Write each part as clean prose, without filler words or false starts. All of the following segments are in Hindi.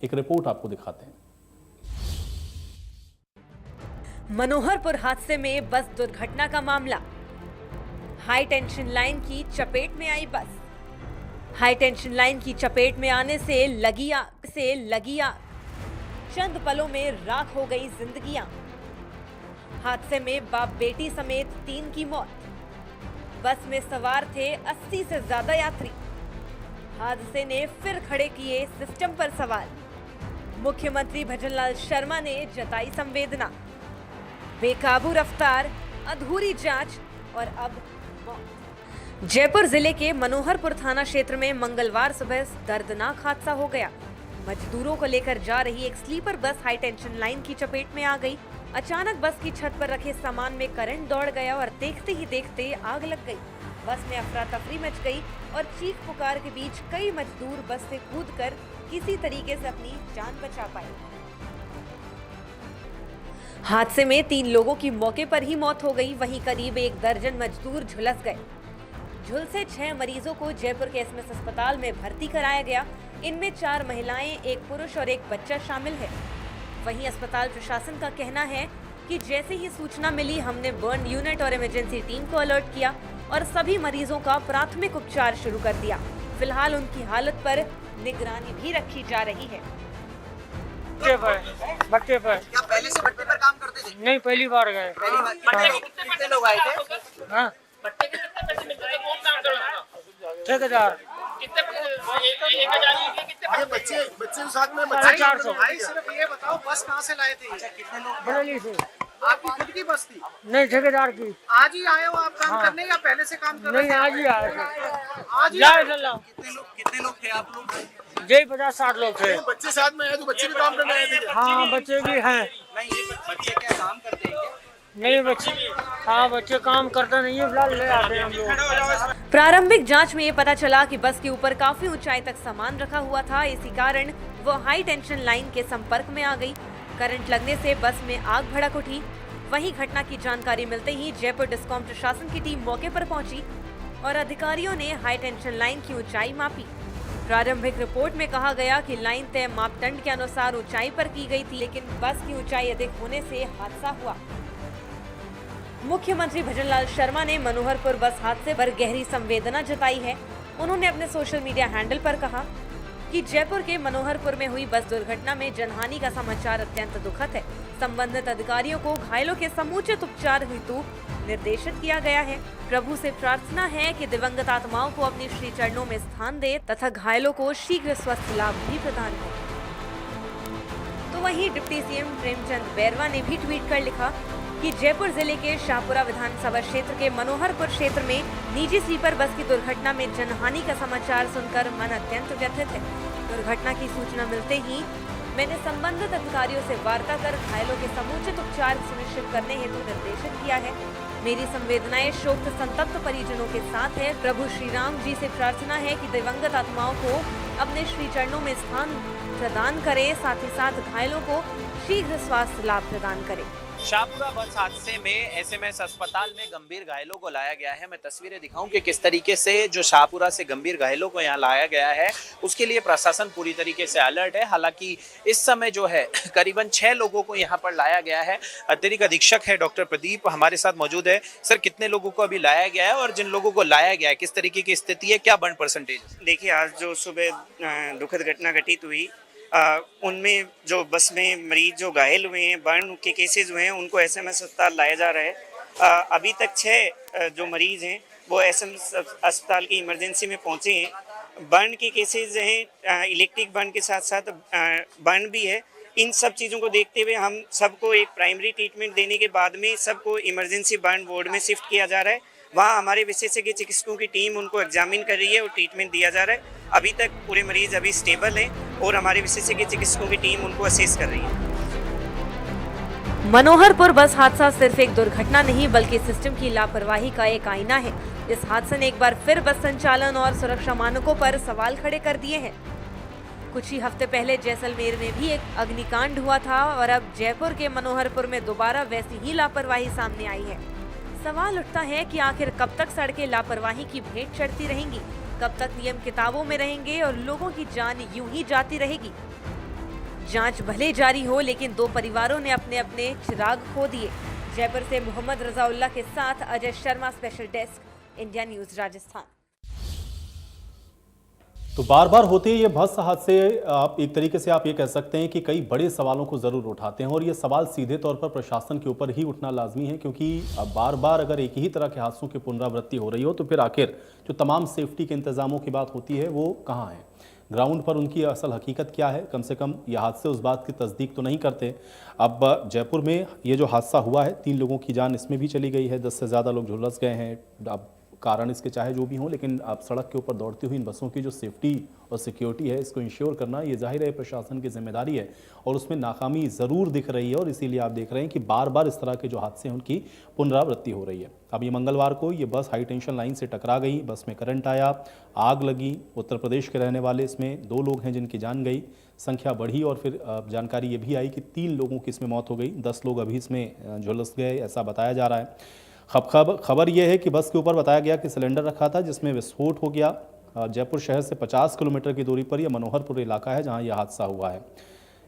एक रिपोर्ट आपको दिखाते हैं। मनोहरपुर हादसे में बस दुर्घटना का मामला। हाई टेंशन लाइन की चपेट में आई बस। हाई टेंशन लाइन की चपेट में आने से लगी आग। चंद पलों में राख हो गई जिंदगियां। हादसे में बाप बेटी समेत 3 की मौत। बस में सवार थे 80 से ज्यादा यात्री। हादसे ने फिर खड़े किए सिस्टम पर सवाल। मुख्यमंत्री भजनलाल शर्मा ने जताई संवेदना। बेकाबू रफ्तार, अधूरी जांच और अब मौत। जयपुर जिले के मनोहरपुर थाना क्षेत्र में मंगलवार सुबह दर्दनाक हादसा हो गया। मजदूरों को लेकर जा रही एक sleeper bus high tension line की चपेट में आ गई। अचानक बस की छत पर रखे सामान में करंट दौड़ गया और देखते ही देखते आग लग गई। बस में अफरा तफरी मच गई और चीख पुकार के बीच कई मजदूर बस से कूदकर किसी तरीके से अपनी जान बचा पाए। हादसे में 3 लोगों की मौके पर ही मौत हो गई, वहीं करीब 1 दर्जन मजदूर झुलस गए। झुलसे 6 मरीजों को जयपुर के एसएमएस अस्पताल में भर्ती कराया गया। इनमें 4 महिलाएं, 1 पुरुष और 1 बच्चा शामिल है। वहीं अस्पताल प्रशासन का कहना है कि जैसे ही सूचना मिली, हमने बर्न यूनिट और इमरजेंसी टीम को अलर्ट किया और सभी मरीजों का प्राथमिक उपचार शुरू कर दिया। फिलहाल उनकी हालत पर निगरानी भी रखी जा रही है। भट्टे पर क्या पहले से भट्टे पर काम करते थे? नहीं, पहली बार गए। कितने लोग आए थे? हाँ, भट्टे के कितने पैसे मिल रहे हैं? कौन काम कर रहा था? ठेकेदार कितने एक हजार के कितने पैसे? बच्चे साथ में 450। भाई सिर्फ ये बताओ बस कहाँ से लाए थे? कितने लोग? बरेली से। आपकी खुद की बस थी? नहीं, ठेकेदार की। आज ही आए हो आप काम करने या पहले से काम कर रहे नहीं, थे? आज ही आए थे। आज ही जय आए? सल्ला। कितने लोग थे आप लोग? जय 50-60 लोग थे। बच्चे साथ में आए तो बच्चे भी काम करने आए थे? हाँ, बच्चे भी हैं। नहीं, ये बच्चे क्या काम करते हैं क्या? नहीं, बच्चे, हाँ, बच्चे काम करते नहीं है, फिलहाल ले आते हैं हम लोग। प्रारंभिक जांच में ये पता चला कि बस के ऊपर काफी ऊंचाई तक सामान रखा हुआ था। इसी कारण वो हाई टेंशन लाइन के संपर्क में आ गई। करंट लगने से बस में आग भड़क उठी। वहीं घटना की जानकारी मिलते ही जयपुर डिस्कॉम प्रशासन की टीम मौके पर पहुंची और अधिकारियों ने हाई टेंशन लाइन की ऊंचाई मापी। प्रारंभिक रिपोर्ट में कहा गया कि लाइन तय मापदंड के अनुसार ऊंचाई पर की गई थी, लेकिन बस की ऊंचाई अधिक होने से हादसा हुआ। मुख्यमंत्री भजनलाल शर्मा ने मनोहरपुर बस हादसे पर गहरी संवेदना जताई है। उन्होंने अपने सोशल मीडिया हैंडल पर कहा कि जयपुर के मनोहरपुर में हुई बस दुर्घटना में जनहानि का समाचार अत्यंत दुखद है। संबंधित अधिकारियों को घायलों के समुचित उपचार हेतु निर्देशित किया गया है। प्रभु से प्रार्थना है कि दिवंगत आत्माओं को अपने श्री चरणों में स्थान दे तथा घायलों को शीघ्र स्वस्थ लाभ भी प्रदान करे। तो वहीं डिप्टी सीएम प्रेमचंद बैरवा ने भी ट्वीट कर लिखा कि जयपुर जिले के शाहपुरा विधानसभा क्षेत्र के मनोहरपुर क्षेत्र में निजी स्लीपर बस की दुर्घटना में जनहानि का समाचार सुनकर मन अत्यंत व्यथित है। दुर्घटना की सूचना मिलते ही मैंने संबंधित अधिकारियों से वार्ता कर घायलों के समुचित उपचार सुनिश्चित करने हेतु निर्देशित किया है। मेरी संवेदनाएं शोक संतप्त परिजनों के साथ है। प्रभु श्री राम जी से प्रार्थना है कि दिवंगत आत्माओं को अपने श्री चरणों में स्थान प्रदान करे, साथ ही साथ घायलों को शीघ्र स्वास्थ्य लाभ प्रदान करे। शाहपुरा बस हादसे में एसएमएस अस्पताल में गंभीर घायलों को लाया गया है। मैं तस्वीरें दिखाऊं कि किस तरीके से जो शाहपुरा से गंभीर घायलों को यहां लाया गया है, उसके लिए प्रशासन पूरी तरीके से अलर्ट है। हालांकि इस समय जो है करीबन 6 लोगों को यहां पर लाया गया है। अतिरिक्त अधीक्षक है डॉक्टर प्रदीप हमारे साथ मौजूद है। सर, कितने लोगों को अभी लाया गया है और जिन लोगों को लाया गया है किस तरीके की स्थिति है, क्या बर्न परसेंटेज? देखिए, आज जो सुबह दुखद घटना घटित हुई, उनमें जो बस में मरीज जो घायल हुए हैं, बर्न के केसेस हुए हैं, उनको एसएमएस अस्पताल लाया जा रहा है। अभी तक 6 जो मरीज हैं वो एसएमएस अस्पताल की इमरजेंसी में पहुंचे हैं। बर्न के केसेस हैं, इलेक्ट्रिक बर्न के साथ साथ बर्न भी है। इन सब चीज़ों को देखते हुए हम सबको एक प्राइमरी ट्रीटमेंट देने के बाद में सबको इमरजेंसी बर्न वार्ड में शिफ्ट किया जा रहा है। वहाँ हमारे विशेषज्ञ चिकित्सकों की टीम उनको एग्जामिन कर रही है और ट्रीटमेंट दिया जा रहा है। अभी तक पूरे मरीज अभी स्टेबल हैं और हमारे विशेषज्ञ चिकित्सकों की टीम उनको असेस कर रही है। मनोहरपुर बस हादसा सिर्फ एक दुर्घटना नहीं बल्कि सिस्टम की लापरवाही का एक आईना है। इस हादसे ने एक बार फिर बस संचालन और सुरक्षा मानकों पर सवाल खड़े कर दिए हैं। कुछ ही हफ्ते पहले जैसलमेर में भी एक अग्निकांड हुआ था और अब जयपुर के मनोहरपुर में दोबारा वैसी ही लापरवाही सामने आई है। सवाल उठता है कि आखिर कब तक सड़कें लापरवाही की भेंट चढ़ती रहेंगी, कब तक नियम किताबों में रहेंगे और लोगों की जान यूं ही जाती रहेगी। जांच भले जारी हो, लेकिन दो परिवारों ने अपने अपने चिराग खो दिए। जयपुर से मोहम्मद रजाउल्ला के साथ Ajay Sharma, special desk, India news, Rajasthan. तो बार बार होते ये बस हादसे, आप एक तरीके से आप ये कह सकते हैं कि कई बड़े सवालों को जरूर उठाते हैं, और ये सवाल सीधे तौर पर प्रशासन के ऊपर ही उठना लाजमी है, क्योंकि अब बार बार अगर एक ही तरह के हादसों की पुनरावृत्ति हो रही हो तो फिर आखिर जो तमाम सेफ्टी के इंतजामों की बात होती है वो कहाँ है, ग्राउंड पर उनकी असल हकीकत क्या है। कम से कम ये हादसे उस बात की तस्दीक तो नहीं करते। अब जयपुर में ये जो हादसा हुआ है, 3 लोगों की जान इसमें भी चली गई है, 10 से ज़्यादा लोग झुलस गए हैं। अब कारण इसके चाहे जो भी हों, लेकिन आप सड़क के ऊपर दौड़ती हुई इन बसों की जो सेफ्टी और सिक्योरिटी है, इसको इंश्योर करना ये जाहिर है प्रशासन की जिम्मेदारी है, और उसमें नाकामी ज़रूर दिख रही है, और इसीलिए आप देख रहे हैं कि बार बार इस तरह के जो हादसे हैं उनकी पुनरावृत्ति हो रही है। अब ये मंगलवार को ये बस हाई टेंशन लाइन से टकरा गई, बस में करंट आया, आग लगी। उत्तर प्रदेश के रहने वाले इसमें 2 लोग हैं जिनकी जान गई, संख्या बढ़ी, और फिर जानकारी ये भी आई कि 3 लोगों की इसमें मौत हो गई, 10 लोग अभी इसमें झुलस गए, ऐसा बताया जा रहा है। खबर यह है कि बस के ऊपर बताया गया कि सिलेंडर रखा था जिसमें विस्फोट हो गया। जयपुर शहर से 50 किलोमीटर की दूरी पर यह मनोहरपुर इलाका है जहां यह हादसा हुआ है।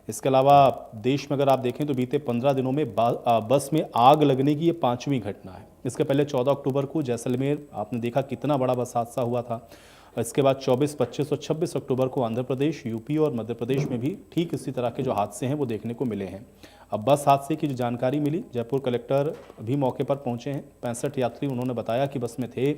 इसके अलावा देश में अगर आप देखें तो बीते 15 दिनों में बस में आग लगने की ये 5वीं घटना है। इसके पहले 14 अक्टूबर को जैसलमेर आपने देखा कितना बड़ा बस हादसा हुआ था। इसके बाद 24, 25 और 26 अक्टूबर को आंध्र प्रदेश, यूपी और मध्य प्रदेश में भी ठीक इसी तरह के जो हादसे हैं वो देखने को मिले हैं। अब बस हादसे की जो जानकारी मिली, जयपुर कलेक्टर भी मौके पर पहुंचे हैं। 65 यात्री उन्होंने बताया कि बस में थे।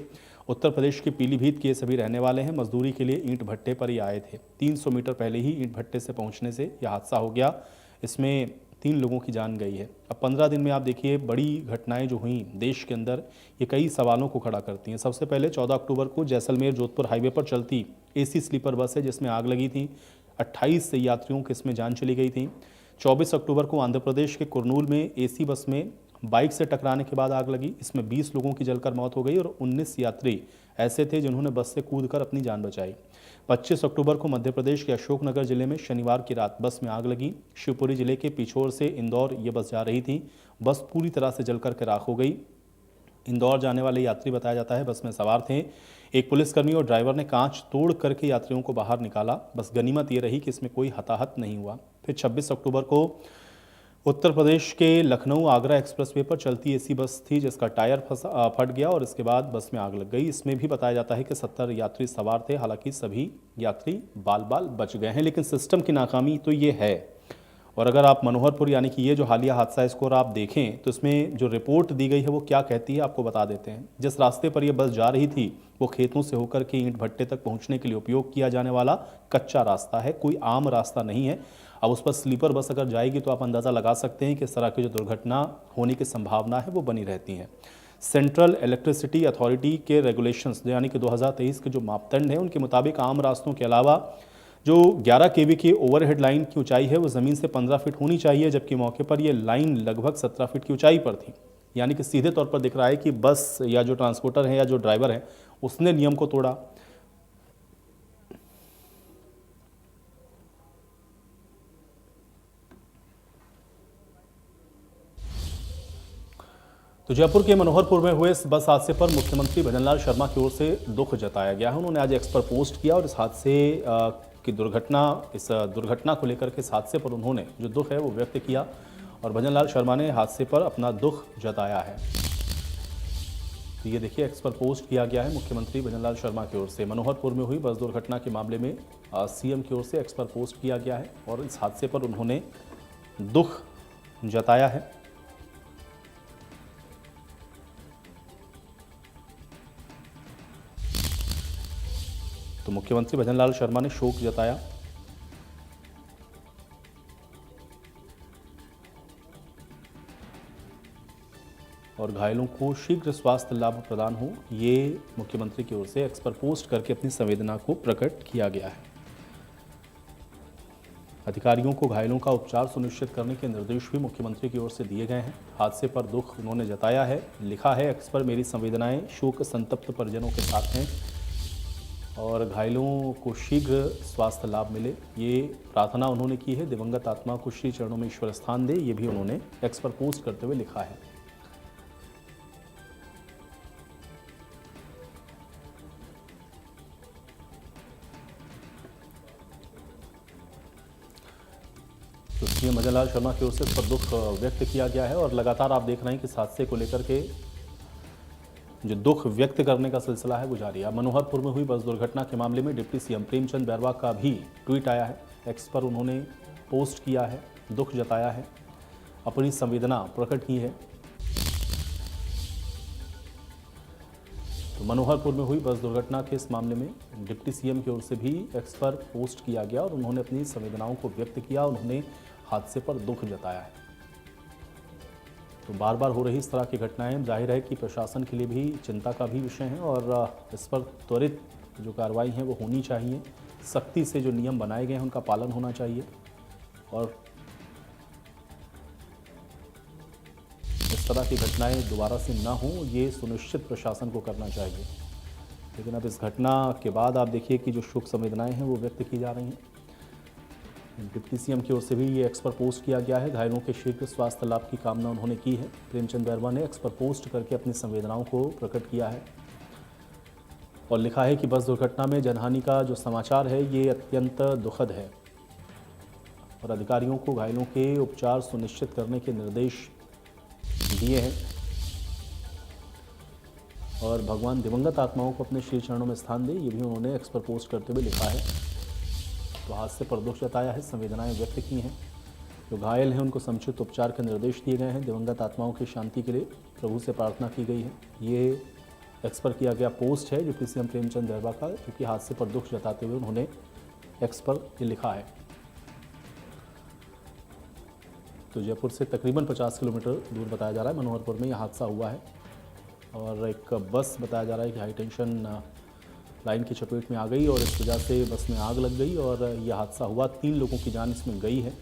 उत्तर प्रदेश के पीलीभीत के सभी रहने वाले हैं, मजदूरी के लिए ईंट भट्टे पर ही आए थे। 300 मीटर पहले ही ईंट भट्टे से पहुंचने से यह हादसा हो गया। इसमें 3 लोगों की जान गई है। अब 15 दिन में आप देखिए बड़ी घटनाएं जो हुई देश के अंदर, ये कई सवालों को खड़ा करती हैं। सबसे पहले 14 अक्टूबर को जैसलमेर जोधपुर हाईवे पर चलती एसी स्लीपर बस है जिसमें आग लगी थी। 28 से यात्रियों की इसमें जान चली गई थी। 24 अक्टूबर को आंध्र प्रदेश के कुरनूल में एसी बस में बाइक से टकराने के बाद आग लगी। इसमें 20 लोगों की जलकर मौत हो गई और 19 यात्री ऐसे थे जिन्होंने बस से कूदकर अपनी जान बचाई। 25 अक्टूबर को मध्य प्रदेश के अशोकनगर जिले में शनिवार की रात बस में आग लगी। शिवपुरी जिले के पिछोर से इंदौर ये बस जा रही थी। बस पूरी तरह से जलकर के राख हो गई। इंदौर जाने वाले यात्री बताया जाता है बस में सवार थे। एक पुलिसकर्मी और ड्राइवर ने कांच तोड़ करके यात्रियों को बाहर निकाला। बस गनीमत ये रही कि इसमें कोई हताहत नहीं हुआ। फिर 26 अक्टूबर को उत्तर प्रदेश के लखनऊ आगरा एक्सप्रेसवे पर चलती एसी बस थी जिसका टायर फट गया और इसके बाद बस में आग लग गई। इसमें भी बताया जाता है कि 70 यात्री सवार थे। हालांकि सभी यात्री बाल बाल बच गए हैं, लेकिन सिस्टम की नाकामी तो ये है। और अगर आप मनोहरपुर यानी कि ये जो हालिया हादसा है इसको आप देखें तो इसमें जो रिपोर्ट दी गई है वो क्या कहती है आपको बता देते हैं। जिस रास्ते पर यह बस जा रही थी वो खेतों से होकर के ईंट भट्टे तक पहुंचने के लिए उपयोग किया जाने वाला कच्चा रास्ता है, कोई आम रास्ता नहीं है। अब उस पर स्लीपर बस अगर जाएगी तो आप अंदाज़ा लगा सकते हैं कि इस तरह की जो दुर्घटना होने की संभावना है वो बनी रहती है। सेंट्रल इलेक्ट्रिसिटी अथॉरिटी के रेगुलेशंस यानी कि 2023 के जो मापदंड हैं उनके मुताबिक आम रास्तों के अलावा जो 11 kV की ओवरहेड लाइन की ऊंचाई है वो ज़मीन से 15 फीट होनी चाहिए, जबकि मौके पर यह लाइन लगभग 17 फीट की ऊंचाई पर थी। यानी कि सीधे तौर पर दिख रहा है कि बस या जो ट्रांसपोर्टर है या जो ड्राइवर है उसने नियम को तोड़ा। तो जयपुर के मनोहरपुर में हुए इस बस हादसे पर मुख्यमंत्री भजनलाल शर्मा की ओर से दुख जताया गया है। उन्होंने आज एक्स पर पोस्ट किया और इस हादसे की दुर्घटना को लेकर के इस हादसे पर उन्होंने जो दुख है वो व्यक्त किया और भजनलाल शर्मा ने हादसे पर अपना दुख जताया है। तो ये देखिए एक्स पर पोस्ट किया गया है मुख्यमंत्री भजनलाल शर्मा की ओर से। मनोहरपुर में हुई बस दुर्घटना के मामले में सीएम की ओर से एक्स पर पोस्ट किया गया है और इस हादसे पर उन्होंने दुख जताया है। तो मुख्यमंत्री भजनलाल शर्मा ने शोक जताया। और घायलों को शीघ्र स्वास्थ्य लाभ प्रदान हो, ये मुख्यमंत्री की ओर से एक्स पर पोस्ट करके अपनी संवेदना को प्रकट किया गया है। अधिकारियों को घायलों का उपचार सुनिश्चित करने के निर्देश भी मुख्यमंत्री की ओर से दिए गए हैं। हादसे पर दुख उन्होंने जताया है। लिखा है एक्स पर, मेरी संवेदनाएं शोक संतप्त परिजनों के साथ हैं और घायलों को शीघ्र स्वास्थ्य लाभ मिले, ये प्रार्थना उन्होंने की है। दिवंगत आत्मा को श्री चरणों में ईश्वर स्थान दे, ये भी उन्होंने एक्स पर पोस्ट करते हुए लिखा है। तो सीएम भजन लाल शर्मा की ओर से इस पर दुख व्यक्त किया गया है और लगातार आप देख रहे हैं कि इस हादसे को लेकर के जो दुख व्यक्त करने का सिलसिला है वो जारी है। मनोहरपुर में हुई बस दुर्घटना के मामले में डिप्टी सीएम प्रेमचंद बैरवा का भी ट्वीट आया है। एक्स पर उन्होंने पोस्ट किया है, दुख जताया है, अपनी संवेदना प्रकट की है। तो मनोहरपुर में हुई बस दुर्घटना के इस मामले में डिप्टी सीएम की ओर से भी एक्स पर पोस्ट किया गया और उन्होंने अपनी संवेदनाओं को व्यक्त किया। उन्होंने हादसे पर दुख जताया है। तो बार बार हो रही इस तरह की घटनाएं जाहिर है कि प्रशासन के लिए भी चिंता का भी विषय है और इस पर त्वरित जो कार्रवाई है वो होनी चाहिए। सख्ती से जो नियम बनाए गए हैं उनका पालन होना चाहिए और इस तरह की घटनाएं दोबारा से ना हो ये सुनिश्चित प्रशासन को करना चाहिए। लेकिन अब इस घटना के बाद आप देखिए कि जो शोक संवेदनाएं हैं वो व्यक्त की जा रही हैं। डिप्टी सीएम की ओर से भी ये एक्स पर पोस्ट किया गया है। घायलों के शीघ्र स्वास्थ्य लाभ की कामना उन्होंने की है। प्रेमचंद बैरवा ने एक्स पर पोस्ट करके अपनी संवेदनाओं को प्रकट किया है और लिखा है कि बस दुर्घटना में जनहानि का जो समाचार है ये अत्यंत दुखद है और अधिकारियों को घायलों के उपचार सुनिश्चित करने के निर्देश दिए हैं और भगवान दिवंगत आत्माओं को अपने श्री चरणों में स्थान दे, ये भी उन्होंने एक्स पर पोस्ट करते हुए लिखा है। तो हादसे पर दुख जताया है, संवेदनाएं व्यक्त की हैं। जो घायल हैं उनको समुचित उपचार के निर्देश दिए गए हैं। दिवंगत आत्माओं की शांति के लिए प्रभु से प्रार्थना की गई है। ये एक्स पर किया गया पोस्ट है डिप्टी सीएम प्रेमचंद बैरवा का, क्योंकि हादसे पर दुख जताते हुए उन्होंने एक्स पर ये लिखा है। तो जयपुर से तकरीबन 50 किलोमीटर दूर बताया जा रहा है मनोहरपुर में यह हादसा हुआ है और एक बस बताया जा रहा है कि हाई टेंशन लाइन की चपेट में आ गई और इस वजह से बस में आग लग गई और यह हादसा हुआ। 3 लोगों की जान इसमें गई है।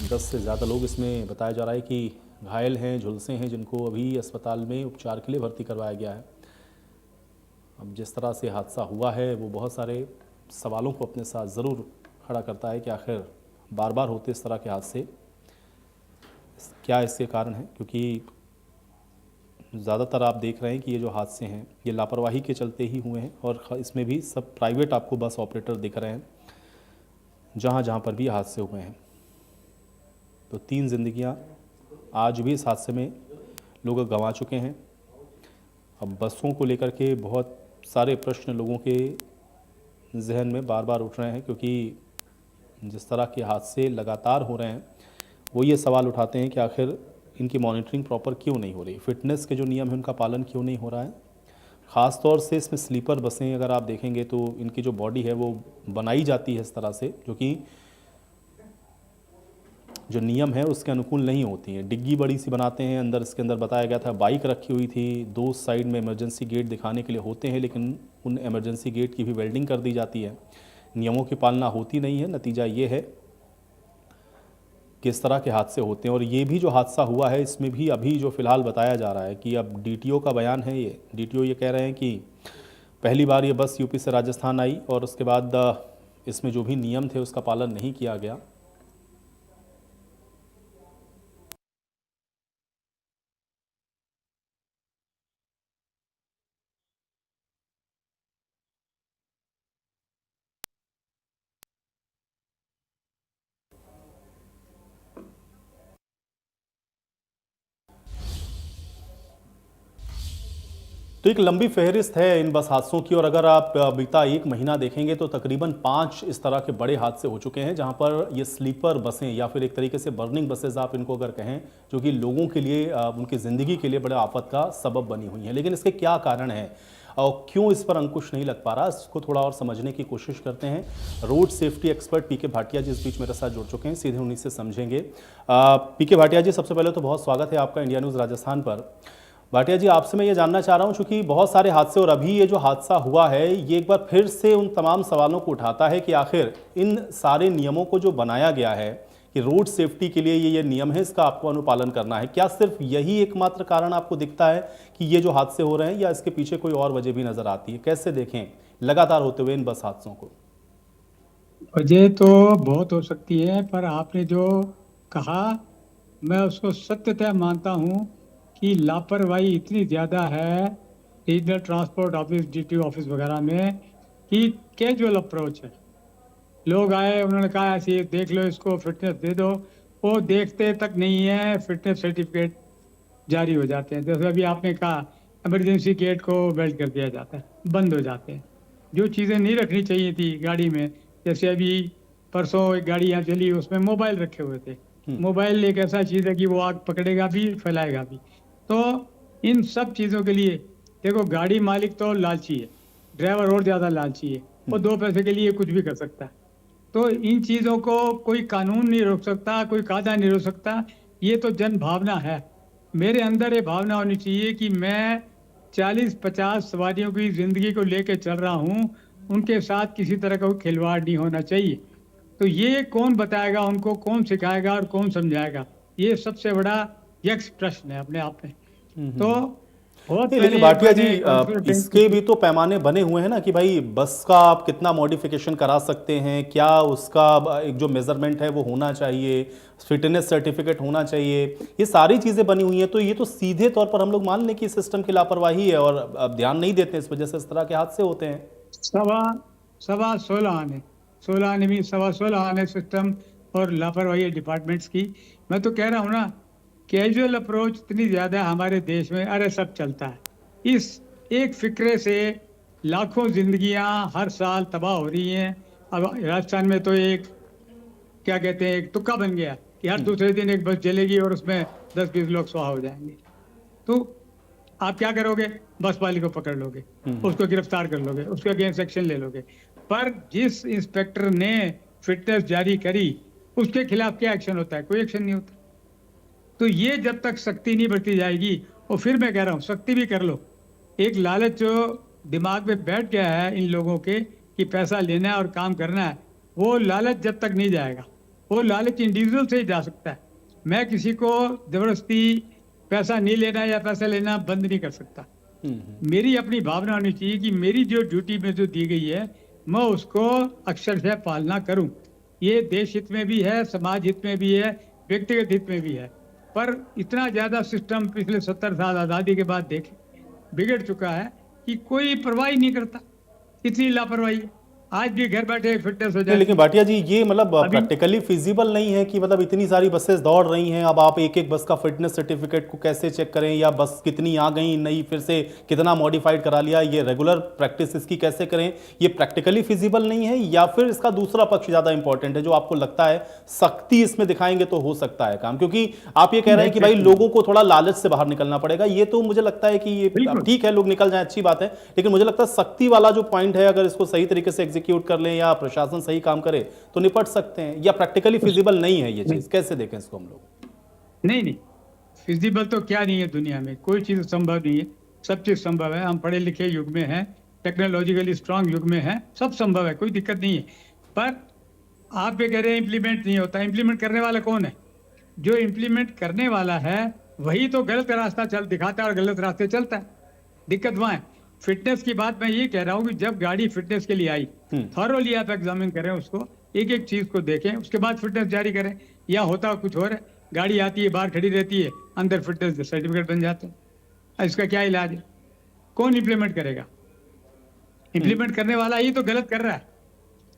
10 से ज़्यादा लोग इसमें बताया जा रहा है कि घायल हैं, झुलसे हैं, जिनको अभी अस्पताल में उपचार के लिए भर्ती करवाया गया है। अब जिस तरह से हादसा हुआ है वो बहुत सारे सवालों को अपने साथ ज़रूर खड़ा करता है कि आखिर बार बार होते इस तरह के हादसे, क्या इसके कारण हैं? क्योंकि ज़्यादातर आप देख रहे हैं कि ये जो हादसे हैं ये लापरवाही के चलते ही हुए हैं और इसमें भी सब प्राइवेट आपको बस ऑपरेटर दिख रहे हैं जहाँ जहाँ पर भी हादसे हुए हैं। तो 3 जिंदगियाँ आज भी इस हादसे में लोग गंवा चुके हैं। अब बसों को लेकर के बहुत सारे प्रश्न लोगों के जहन में बार बार उठ रहे हैं, क्योंकि जिस तरह के हादसे लगातार हो रहे हैं वो ये सवाल उठाते हैं कि आखिर इनकी मॉनिटरिंग प्रॉपर क्यों नहीं हो रही, फिटनेस के जो नियम है उनका पालन क्यों नहीं हो रहा है। ख़ास तौर से इसमें स्लीपर बसें अगर आप देखेंगे तो इनकी जो बॉडी है वो बनाई जाती है इस तरह से जो कि जो नियम है उसके अनुकूल नहीं होती हैं। डिग्गी बड़ी सी बनाते हैं, अंदर इसके अंदर बताया गया था बाइक रखी हुई थी, 2 साइड में इमरजेंसी गेट दिखाने के लिए होते हैं, लेकिन उन इमरजेंसी गेट की भी वेल्डिंग कर दी जाती है। नियमों की पालना होती नहीं है। नतीजा ये है कि इस तरह के हादसे होते हैं और ये भी जो हादसा हुआ है इसमें भी अभी जो फ़िलहाल बताया जा रहा है कि अब डीटीओ का बयान है, ये डीटीओ ये कह रहे हैं कि पहली बार ये बस यूपी से राजस्थान आई और उसके बाद इसमें जो भी नियम थे उसका पालन नहीं किया गया। तो एक लंबी फहरिस्त है इन बस हादसों की और अगर आप बीता 1 महीना देखेंगे तो तकरीबन 5 इस तरह के बड़े हादसे हो चुके हैं जहां पर ये स्लीपर बसें या फिर एक तरीके से बर्निंग बसेज आप इनको अगर कहें, जो कि लोगों के लिए उनकी ज़िंदगी के लिए बड़े आफत का सबब बनी हुई हैं। लेकिन इसके क्या कारण हैं और क्यों इस पर अंकुश नहीं लग पा रहा, इसको थोड़ा और समझने की कोशिश करते हैं। रोड सेफ्टी एक्सपर्ट पीके भाटिया जी इस बीच मेरे साथ जुड़ चुके हैं, सीधे उन्हीं से समझेंगे। पीके भाटिया जी, सबसे पहले तो बहुत स्वागत है आपका इंडिया न्यूज़ राजस्थान पर। भाटिया जी, आपसे मैं ये जानना चाह रहा हूँ, चूँकि बहुत सारे हादसे और अभी ये जो हादसा हुआ है ये एक बार फिर से उन तमाम सवालों को उठाता है कि आखिर इन सारे नियमों को जो बनाया गया है कि रोड सेफ्टी के लिए ये नियम है, इसका आपको अनुपालन करना है, क्या सिर्फ यही एकमात्र कारण आपको दिखता है कि ये जो हादसे हो रहे हैं या इसके पीछे कोई और वजह भी नज़र आती है? कैसे देखें लगातार होते हुए इन बस हादसों को? वजह तो बहुत हो सकती है, पर आपने जो कहा मैं उसको सत्यतः मानता हूँ कि लापरवाही इतनी ज़्यादा है regional transport office, DTO office वगैरह में कि कैजुअल अप्रोच है। लोग आए, उन्होंने कहा ऐसे देख लो, इसको फिटनेस दे दो, वो देखते तक नहीं है, फिटनेस सर्टिफिकेट जारी हो जाते हैं। जैसे अभी आपने कहा, इमरजेंसी गेट को बेल्ट कर दिया जाता है, बंद हो जाते हैं। जो चीज़ें नहीं रखनी चाहिए थी गाड़ी में, जैसे अभी परसों एक गाड़ी यहाँ चली, उसमें मोबाइल रखे हुए थे। मोबाइल एक ऐसा चीज़ है कि वो आग पकड़ेगा भी, फैलाएगा भी। तो इन सब चीज़ों के लिए देखो, गाड़ी मालिक तो लालची है, ड्राइवर और ज़्यादा लालची है, वो 2 पैसे के लिए कुछ भी कर सकता है। तो इन चीज़ों को कोई कानून नहीं रोक सकता, कोई कायदा नहीं रोक सकता। ये तो जन भावना है। मेरे अंदर ये भावना होनी चाहिए कि मैं 40-50 सवारियों की ज़िंदगी को लेके चल रहा हूँ, उनके साथ किसी तरह का कोई खिलवाड़ नहीं होना चाहिए। तो ये कौन बताएगा उनको, कौन सिखाएगा और कौन समझाएगा? ये सबसे बड़ा यक्ष प्रश्न है अपने आप में। तो बहुत नहीं, पहले लेकिन भाटिया जी, मैंने कॉन्फ्रेंस इसके भी तो पैमाने बने हुए हैं ना कि भाई बस का आप कितना मॉडिफिकेशन करा सकते हैं, क्या उसका एक जो मेजरमेंट है वो होना चाहिए, फिटनेस सर्टिफिकेट होना चाहिए, ये सारी चीज़ें बनी हुई हैं। तो ये तो सीधे तौर पर हम लोग मान लें कि सिस्टम की लापरवाही है और अब ध्यान नहीं देते हैं, इस वजह से इस तरह के हादसे होते हैं। सवा 16 आने, 16 आने भी, सवा 16 आने सिस्टम और लापरवाही डिपार्टमेंट्स की। मैं तो कह रहा हूँ ना, कैजुअल अप्रोच इतनी ज़्यादा हमारे देश में, अरे सब चलता है। इस एक फिक्रे से लाखों जिंदगियां हर साल तबाह हो रही हैं। अब राजस्थान में तो एक, क्या कहते हैं, एक तुक्का बन गया कि हर दूसरे दिन एक बस चलेगी और उसमें 10-20 लोग स्वाहा हो जाएंगे। तो आप क्या करोगे? बस वाले को पकड़ लोगे, उसको गिरफ्तार कर लोगे, उसके अगेंस्ट एक्शन ले लोगे। पर जिस इंस्पेक्टर ने फिटनेस जारी करी, उसके खिलाफ क्या एक्शन होता है? कोई एक्शन नहीं होता। तो ये जब तक सख्ती नहीं बढ़ती जाएगी, और फिर मैं कह रहा हूँ सख्ती भी कर लो, एक लालच जो दिमाग में बैठ गया है इन लोगों के कि पैसा लेना है और काम करना है, वो लालच जब तक नहीं जाएगा, वो लालच इंडिविजुअल से ही जा सकता है। मैं किसी को जबरदस्ती पैसा नहीं लेना या पैसा लेना बंद नहीं कर सकता। मेरी अपनी भावना होनी चाहिए कि मेरी जो ड्यूटी में जो दी गई है, मैं उसको अक्षरशः पालना करूं। ये देश हित में भी है, समाज हित में भी है, व्यक्तिगत हित में भी है। पर इतना ज़्यादा सिस्टम पिछले 70 साल आज़ादी के बाद देखे बिगड़ चुका है कि कोई परवाह ही नहीं करता। इतनी लापरवाही है। आज भी घर बैठे फिटनेस हो जाए। लेकिन भाटिया जी, ये मतलब प्रैक्टिकली फिजिबल नहीं है कि मतलब इतनी सारी बसेस दौड़ रही हैं, अब आप एक एक बस का फिटनेस सर्टिफिकेट को कैसे चेक करें, या बस कितनी आ गई नई, फिर से कितना मॉडिफाइड करा लिया, ये रेगुलर प्रैक्टिस इसकी कैसे करें? ये प्रैक्टिकली फिजिबल नहीं है, या फिर इसका दूसरा पक्ष ज़्यादा इंपॉर्टेंट है जो आपको लगता है सख्ती इसमें दिखाएंगे तो हो सकता है काम? क्योंकि आप ये कह रहे हैं कि भाई लोगों को थोड़ा लालच से बाहर निकलना पड़ेगा, ये तो मुझे लगता है कि ये ठीक है, लोग निकल जाए, अच्छी बात है, लेकिन मुझे लगता है सख्ती वाला जो पॉइंट है, अगर इसको सही तरीके से एग्जीक्यूट कर लें या प्रशासन सही काम करे तो निपट सकते हैं। या प्रैक्टिकली फिजिबल नहीं है ये चीज, कैसे देखें इसको हम लोग? नहीं, फिजिबल तो क्या नहीं है, दुनिया में कोई चीज़ संभव नहीं है, सब चीज़ संभव है। हम पढ़े लिखे युग में हैं, टेक्नोलॉजिकली स्ट्रांग युग में हैं, सब संभव है, कोई दिक्कत नहीं है। पर आप ये कह रहे हैं इम्प्लीमेंट नहीं होता। इम्प्लीमेंट करने वाला कौन है? जो इम्प्लीमेंट करने वाला है वही तो गलत रास्ता दिखाता है और गलत रास्ते चलता है। दिक्कत वहाँ है। फिटनेस की बात मैं ये कह रहा हूँ कि जब गाड़ी फिटनेस के लिए आई, थॉरोली आप एग्जामिन करें उसको, एक एक चीज को देखें, उसके बाद फिटनेस जारी करें। या होता कुछ और है, गाड़ी आती है, बाहर खड़ी रहती है, अंदर फिटनेस सर्टिफिकेट बन जाते हैं। इसका क्या इलाज है? कौन इम्प्लीमेंट करेगा? इम्प्लीमेंट करने वाला ही तो गलत कर रहा है।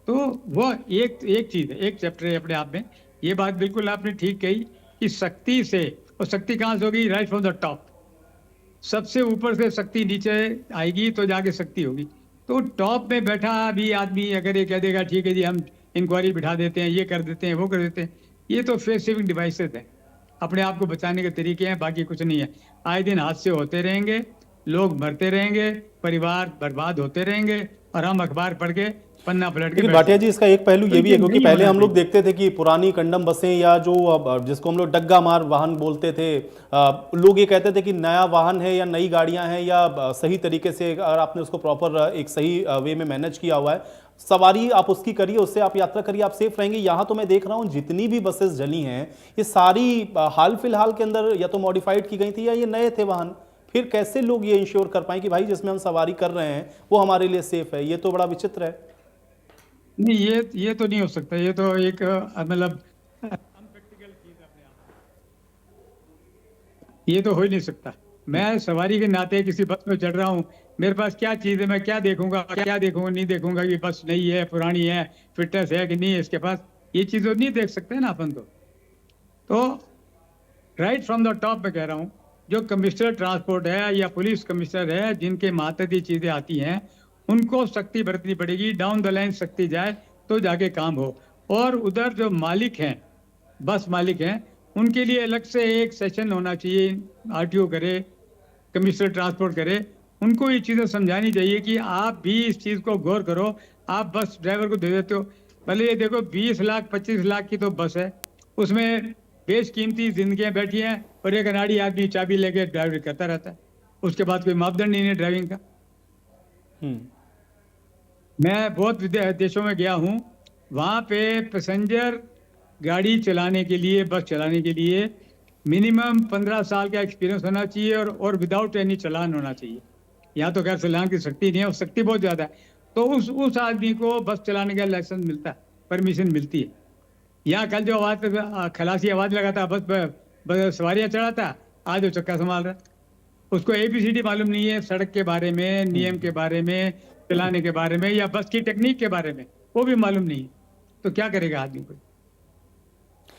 तो वो एक चीज है, एक चैप्टर है अपने आप में। ये बात बिल्कुल आपने ठीक कही कि सख्ती से, और सख्ती कहाँ से होगी? Right from the top. सबसे ऊपर से शक्ति नीचे आएगी तो जाके शक्ति होगी। तो टॉप में बैठा भी आदमी अगर ये कह देगा ठीक है जी हम इंक्वायरी बिठा देते हैं, ये कर देते हैं, वो कर देते हैं, ये तो फेस सेविंग डिवाइसेस हैं, अपने आप को बचाने के तरीके हैं, बाकी कुछ नहीं है। आए दिन हादसे होते रहेंगे, लोग मरते रहेंगे, परिवार बर्बाद होते रहेंगे, और हम अखबार पढ़ के पन्ना पलट के। भाटिया जी, इसका एक पहलू ये भी है, क्योंकि पहले हम लोग देखते थे कि पुरानी कंडम बसें या जो जिसको हम लोग डग्गा मार वाहन बोलते थे, लोग ये कहते थे कि नया वाहन है या नई गाड़ियां हैं, या सही तरीके से अगर आपने उसको प्रॉपर एक सही वे में मैनेज किया हुआ है, सवारी आप उसकी करिए, उससे आप यात्रा करिए, आप सेफ रहेंगे। यहाँ तो मैं देख रहा हूँ जितनी भी बसेस जली हैं, ये सारी हाल फिलहाल के अंदर या तो मॉडिफाइड की गई थी या ये नए थे वाहन। फिर कैसे लोग ये इंश्योर कर पाए कि भाई जिसमें हम सवारी कर रहे हैं वो हमारे लिए सेफ है? ये तो बड़ा विचित्र है। नहीं, ये तो नहीं हो सकता। ये तो एक मतलब अनप्रैक्टिकल चीज अपने आप, ये तो हो ही नहीं सकता। मैं सवारी के नाते किसी बस में चढ़ रहा हूँ, मेरे पास क्या चीज़ है, मैं क्या देखूंगा नहीं देखूंगा कि बस नहीं है, पुरानी है, फिटनेस है कि नहीं है इसके पास, ये चीज़ तो नहीं देख सकते ना अपन तो राइट फ्रॉम द टॉप में कह रहा हूँ, जो कमिश्नर ट्रांसपोर्ट है या पुलिस कमिश्नर है, जिनके मातहत ये चीज़ें आती हैं, उनको सख्ती बरतनी पड़ेगी। डाउन द लाइन सख्ती जाए तो जाके काम हो। और उधर जो मालिक हैं, बस मालिक हैं, उनके लिए अलग से एक सेशन होना चाहिए, आरटीओ करे, कमिश्नर ट्रांसपोर्ट करे, उनको ये चीज़ें समझानी चाहिए कि आप भी इस चीज़ को गौर करो। आप बस ड्राइवर को दे देते हो, भले ये देखो 20 लाख 25 लाख की तो बस है, उसमें बेशकीमती जिंदगियां बैठी हैं और एक अनाड़ी आदमी चाबी लेके ड्राइविंग करता रहता है, उसके बाद कोई मापदंड नहीं है ड्राइविंग का। मैं बहुत देशों में गया हूँ, वहाँ पे पैसेंजर गाड़ी चलाने के लिए, बस चलाने के लिए मिनिमम 15 साल का एक्सपीरियंस होना चाहिए और विदाउट एनी चालान होना चाहिए। यहाँ तो खैर चालान की सख्ती नहीं है, और सख्ती बहुत ज़्यादा है, तो उस आदमी को बस चलाने का लाइसेंस मिलता है, परमिशन मिलती है। यहाँ कल जो खलासी आवाज़ लगाता, बस सवारियाँ चढ़ाता, आज वो चक्का संभाल रहा है, उसको ABCD मालूम नहीं है, सड़क के बारे में, नियम के बारे में, चलाने के बारे में, या बस की टेक्निक के बारे में वो भी मालूम नहीं है, तो क्या करेगा आदमी को?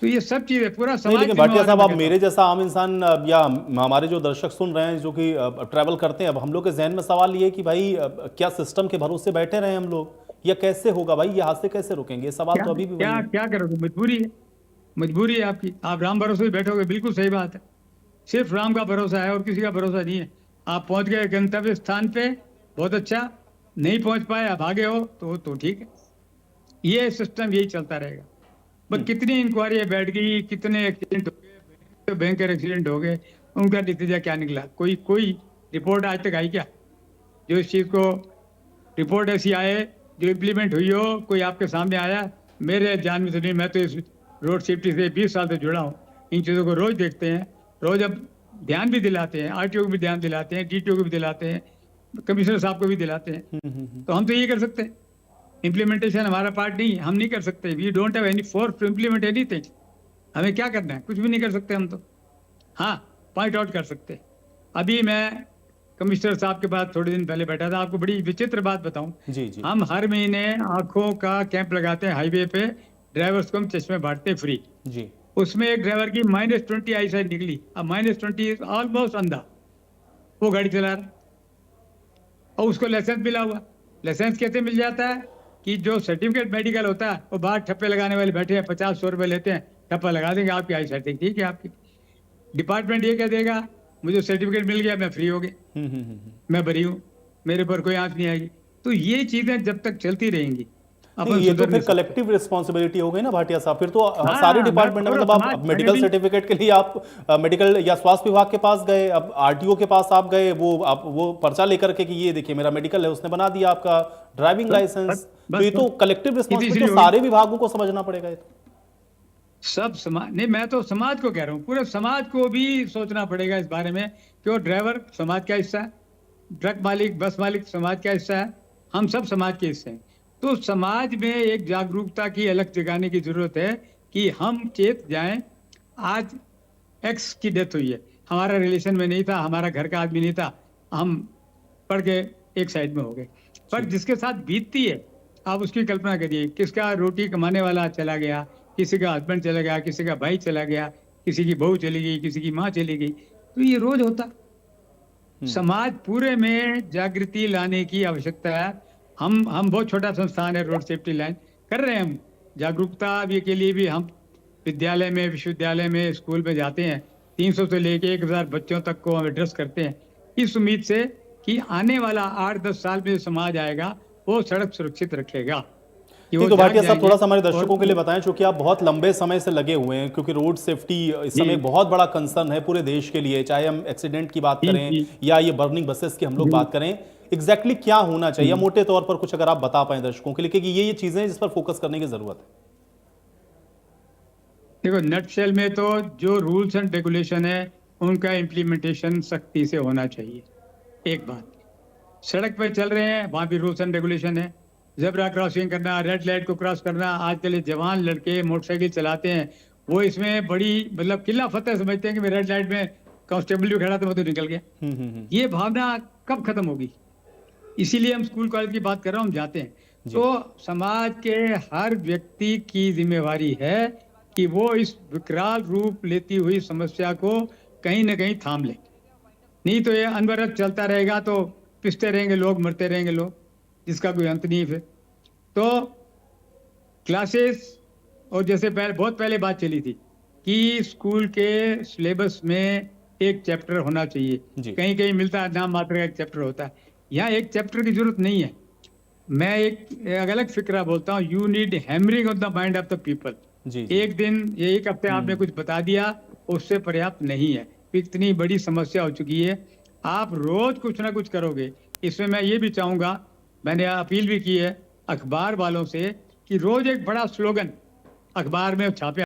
तो ये सब चीजें पूरा समाज। लेकिन भाटिया साहब, आप मेरे जैसा आम इंसान या हमारे जो दर्शक सुन रहे हैं जो कि ट्रैवल करते हैं, अब हम लोग के जहन में सवाल ये है कि भाई क्या सिस्टम के भरोसे बैठे रहे हम लोग, या कैसे होगा भाई, ये हादसे कैसे रुकेंगे? ये सवाल तो अभी भी क्या करोगे? मजबूरी है आपकी, आप राम भरोसे बैठोगे, बिल्कुल सही बात है। सिर्फ राम का भरोसा है और किसी का भरोसा नहीं है। आप पहुंच गए गंतव्य स्थान पे, बहुत अच्छा, नहीं पहुंच पाए, आप आगे हो तो ठीक है। ये सिस्टम यही चलता रहेगा। बस कितनी इंक्वायरी बैठ गई, कितने एक्सीडेंट हो गए, भयंकर एक्सीडेंट हो गए, उनका नतीजा क्या निकला? कोई रिपोर्ट आज तक आई क्या? जो इस चीज़ को रिपोर्ट ऐसी आए जो इम्प्लीमेंट हुई हो, कोई आपके सामने आया? मेरे जान में तो नहीं। मैं तो इस रोड सेफ्टी से 20 साल से जुड़ा हूँ, इन चीज़ों को रोज़ देखते हैं, रोज़ अब ध्यान भी दिलाते हैं, RTO को भी ध्यान दिलाते हैं, DTO को भी दिलाते हैं, कमिश्नर साहब को भी दिलाते हैं। तो हम तो ये कर सकते हैं, इम्प्लीमेंटेशन हमारा पार्ट नहीं, हम नहीं कर सकते। We don't have any force to implement anything. हमें क्या करना है? कुछ भी नहीं कर सकते हम तो। हाँ, पॉइंट आउट कर सकते। अभी मैं कमिश्नर साहब के पास थोड़े दिन पहले बैठा था, आपको बड़ी विचित्र बात बताऊं। जी। हम हर महीने आंखों का कैंप लगाते हैं हाईवे पे, ड्राइवर्स को हम चश्मे बांटते फ्री जी। उसमें एक ड्राइवर की -20 आई साइड निकली। अब -20 ऑलमोस्ट अंधा, वो गाड़ी चला रहा और उसको लाइसेंस मिला हुआ। लाइसेंस कैसे मिल जाता है कि जो सर्टिफिकेट मेडिकल होता है, वो बाहर ठप्पे लगाने वाले बैठे हैं, 50-100 रुपए लेते हैं, ठप्पा लगा देंगे, आपकी आई साइड ठीक है आपकी। डिपार्टमेंट ये कह देगा मुझे सर्टिफिकेट मिल गया, मैं फ्री हो गया, मैं बरी हूँ, मेरे ऊपर कोई आंच नहीं आएगी। तो ये चीजें जब तक चलती रहेंगी, ये तो फिर कलेक्टिव रिस्पॉन्सिबिलिटी हो गई ना भाटिया साहब। फिर तो सारे डिपार्टमेंट, मतलब आप मेडिकल सर्टिफिकेट के लिए आप मेडिकल या स्वास्थ्य विभाग के पास गए, अब RTO के पास आप गए, वो पर्चा लेकर के कि ये देखिए मेरा मेडिकल है, उसने बना दिया आपका ड्राइविंग लाइसेंस। तो ये तो कलेक्टिव रिस्पॉन्सिबिलिटी सारे विभागों को समझना पड़ेगा। ये तो सब समाज नहीं, मैं तो समाज को कह रहा हूँ, पूरे समाज को भी सोचना पड़ेगा इस बारे में कि वो ड्राइवर समाज का हिस्सा है, ट्रक मालिक, बस मालिक समाज का हिस्सा है, हम सब समाज के हिस्से हैं। तो समाज में एक जागरूकता की अलग जगाने की जरूरत है कि हम चेत जाएं। आज X की डेथ हुई है, हमारा रिलेशन में नहीं था, हमारा घर का आदमी नहीं था, हम पढ़ के एक साइड में हो गए, पर जिसके साथ बीतती है आप उसकी कल्पना करिए। किसका रोटी कमाने वाला चला गया, किसी का हस्बैंड चला गया, किसी का भाई चला गया, किसी की बहू चली गई, किसी की माँ चली गई, तो ये रोज होता। समाज पूरे में जागृति लाने की आवश्यकता है। हम बहुत छोटा संस्थान है, रोड सेफ्टी लाइन कर रहे हैं हम जागरूकता के लिए भी। हम विद्यालय में, विश्वविद्यालय में, स्कूल में जाते हैं, 300 से लेके 1000 बच्चों तक को हम एड्रेस करते हैं, इस उम्मीद से कि आने वाला 8-10 साल में समाज आएगा वो सड़क सुरक्षित रखेगा। तो भाटिया साहब, थोड़ा सा हमारे दर्शकों के लिए बताएं, क्योंकि आप बहुत लंबे समय से लगे हुए हैं, क्योंकि रोड सेफ्टी इस समय बहुत बड़ा कंसर्न है पूरे देश के लिए, चाहे हम एक्सीडेंट की बात करें या ये बर्निंग बसेस की हम लोग बात करें। एग्जैक्टली क्या होना चाहिए मोटे तौर पर, कुछ अगर आप बता पाएं दर्शकों के लिए, क्योंकि ये चीजें हैं जिस पर फोकस करने की जरूरत है। देखो, नटशेल में तो जो रूल्स एंड रेगुलेशन है उनका इम्प्लीमेंटेशन सख्ती से होना चाहिए। एक बात, सड़क पर चल रहे हैं वहां भी रूल्स एंड रेगुलेशन है, ज़ेब्रा क्रॉसिंग करना, रेड लाइट को क्रॉस करना। आजकल जवान लड़के मोटरसाइकिल चलाते हैं, वो इसमें बड़ी मतलब किला फतेह समझते हैं कि मैं रेड लाइट में कांस्टेबल भी खड़ा था, मैं तो निकल गया। ये भावना कब खत्म होगी? इसीलिए हम स्कूल कॉलेज की बात कर रहा हूँ, हम जाते हैं। जी। तो समाज के हर व्यक्ति की जिम्मेवारी है कि वो इस विकराल रूप लेती हुई समस्या को कहीं ना कहीं थाम ले। नहीं तो ये अनवरत चलता रहेगा तो पिसते रहेंगे लोग, मरते रहेंगे लोग, जिसका कोई अंत नहीं है फिर। तो क्लासेस, और जैसे बहुत पहले बात चली थी कि स्कूल के सिलेबस में एक चैप्टर होना चाहिए। जी। कहीं कहीं मिलता है नाम मात्र का एक चैप्टर होता है, यहाँ एक चैप्टर की जरूरत नहीं है। मैं एक अलग फिक्रा बोलता हूँ, you need hammering on the mind of the people. जी, जी। एक दिन ये एक हफ्ते आपने कुछ बता दिया, उससे पर्याप्त नहीं है। इतनी बड़ी समस्या हो चुकी है, आप रोज कुछ ना कुछ करोगे। इसमें मैं ये भी चाहूंगा, मैंने अपील भी की है अखबार वालों से कि रोज एक बड़ा स्लोगन अखबार में छापे।